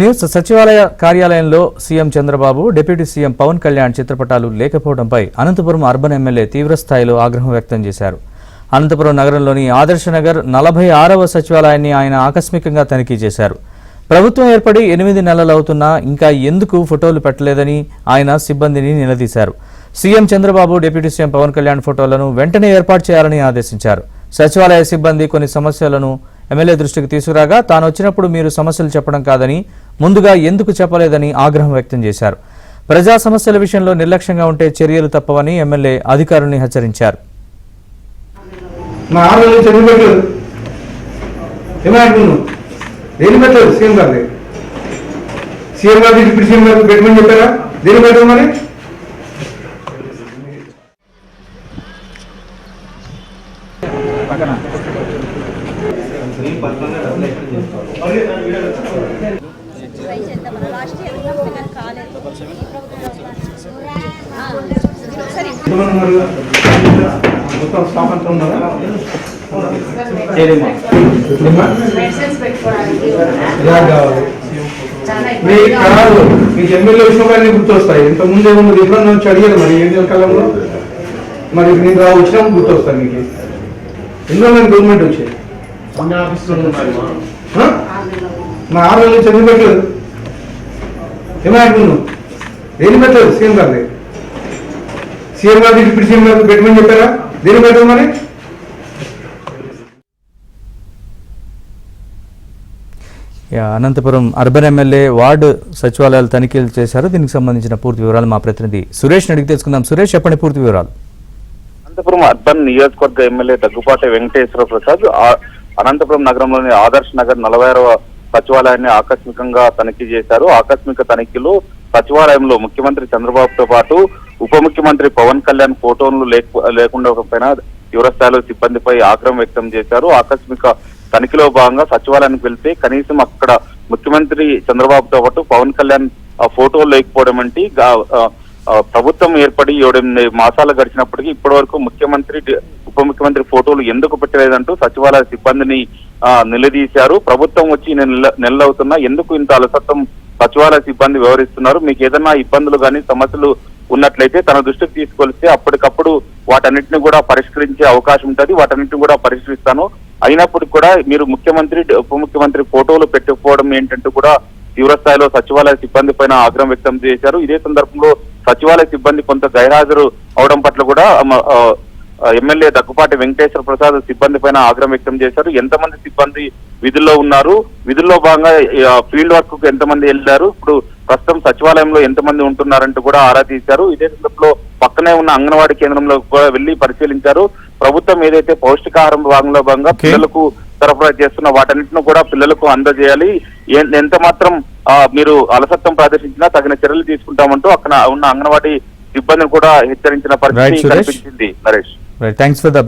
News సచివాలయ కార్యాలయంలో CM Chandrababu, deputy CM Pawan Kalyan చిత్రపటాలు లేకపోవడంపై అనంతపురం అర్బన్ ఎమ్మెల్యే తీవ్రస్థాయిలో ఆగ్రహం వ్యక్తం చేశారు. అనంతపురం నగరంలోని ఆదర్శ నగర్ 46వ సచివాలయాన్ని ఆయన ఆకస్మికంగా తనిఖీ చేశారు. ప్రభుత్వం ఏర్పడి 8 నెలలవుతున్నా ఇంకా ఎందుకు ఫోటోలు పెట్టలేదని ఆయన సిబ్బందిని నిలదీశారు. CM Chandrababu, deputy CM Pawan Kalyan ఫోటోలను వెంటనే ఏర్పాటు చేయాలని ఆదేశించారు. సచివాలయ సిబ్బంది కొన్ని సమస్యలను ఎమ్మెల్యే దృష్టికి తీసుకురాగా తాను వచ్చినప్పుడు మీరు సమస్యలు చెప్పడం కాదని, ముందుగా ఎందుకు చెప్పలేదని ఆగ్రహం వ్యక్తం చేశారు. ప్రజా సమస్యల విషయంలో నిర్లక్ష్యంగా ఉంటే చర్యలు తప్పవని ఎమ్మెల్యే అధికారుల్ని హెచ్చరించారు. మీకు ఎమ్మెల్యే విషయంలో గుర్తొస్తాయి. ఇంత ముందు ఏమన్నా ఇబ్బంది నుంచి అడిగారు మరి ఏం కాలంలో మరి నేను వచ్చినప్పుడు గుర్తొస్తాను. మీకు ఎన్నో నేను గవర్నమెంట్ వచ్చాయి నా 6 నెలలు చదివి పెట్టలేదు. ఏమనుకున్నాను దేని పెట్టలేదు. సీఎం గారి డిప్యూటీ సీఎం గారు పెట్టమని చెప్పారా? దేని పెట్టదు మరి? అనంతపురం అర్బన్ ఎమ్మెల్యే వార్డు సచివాలయాలు తనిఖీలు చేశారు. దీనికి సంబంధించిన పూర్తి వివరాలు మా ప్రతినిధి సురేష్ అడిగి తెలుసుకుందాం. సురేష్, చెప్పండి పూర్తి వివరాలు. అనంతపురం అర్బన్ నియోజకవర్గ ఎమ్మెల్యే దగ్గుపాటి వెంకటేశ్వర ప్రసాద్ అనంతపురం నగరంలోని ఆదర్శ్ నగర్ 46వ సచివాలయాన్ని ఆకస్మికంగా తనిఖీ చేశారు. ఆకస్మిక తనిఖీలు సచివాలయంలో ముఖ్యమంత్రి చంద్రబాబుతో పాటు ఉప ముఖ్యమంత్రి పవన్ కళ్యాణ్ ఫోటోలు లేకుండా తీవ్రస్థాయిలో సిబ్బందిపై ఆగ్రహం వ్యక్తం చేశారు. ఆకస్మిక తనిఖీలో భాగంగా సచివాలయానికి వెళ్తే కనీసం అక్కడ ముఖ్యమంత్రి చంద్రబాబుతో పాటు పవన్ కళ్యాణ్ ఫోటోలు లేకపోవడం అంటే ప్రభుత్వం ఏర్పడి 7 మాసాలు గడిచినప్పటికీ ఇప్పటి వరకు ముఖ్యమంత్రి, ఉప ముఖ్యమంత్రి ఫోటోలు ఎందుకు పెట్టలేదంటూ సచివాలయ సిబ్బందిని నిలదీశారు. ప్రభుత్వం వచ్చి నెలవుతున్నా ఎందుకు ఇంత అలసత్వం సచివాలయ సిబ్బంది వ్యవహరిస్తున్నారు? మీకు ఏదైనా ఇబ్బందులు కానీ సమస్యలు ఉన్నట్లయితే తన దృష్టికి తీసుకొలిస్తే అప్పటికప్పుడు వాటన్నిటిని కూడా పరిష్కరించే అవకాశం ఉంటుంది. వాటన్నిటిని కూడా పరిష్కరిస్తాను. అయినప్పటికీ కూడా మీరు ముఖ్యమంత్రి, ఉప ముఖ్యమంత్రి ఫోటోలు పెట్టకపోవడం ఏంటంటూ కూడా తీవ్రస్థాయిలో సచివాలయ సిబ్బంది పైన ఆగ్రహం వ్యక్తం చేశారు. ఇదే సందర్భంలో సచివాలయ సిబ్బంది కొంత గైర్హాజరు అవడం పట్ల కూడా ఎమ్మెల్యే దగ్గుపాటి వెంకటేశ్వర ప్రసాద్ సిబ్బంది పైన ఆగ్రహం వ్యక్తం చేశారు. ఎంతమంది సిబ్బంది విధుల్లో ఉన్నారు, విధుల్లో భాగంగా ఫీల్డ్ వర్క్ కు ఎంతమంది వెళ్ళారు, ఇప్పుడు ప్రస్తుతం సచివాలయంలో ఎంతమంది ఉంటున్నారంటూ కూడా ఆరా తీశారు. ఇదే సందర్భంలో పక్కనే ఉన్న అంగన్వాడీ కేంద్రంలో కూడా వెళ్లి పరిశీలించారు. ప్రభుత్వం ఏదైతే పౌష్టికాహారం భాగంలో భాగంగా పిల్లలకు సరఫరా చేస్తున్న వాటన్నిటిని కూడా పిల్లలకు అందజేయాలి. ఎంత మాత్రం మీరు అలసత్వం ప్రదర్శించినా తగిన చర్యలు తీసుకుంటామంటూ అక్కడ ఉన్న అంగన్వాడీ సిబ్బందిని కూడా హెచ్చరించిన పరిస్థితి కనిపించింది. Naresh, thanks for the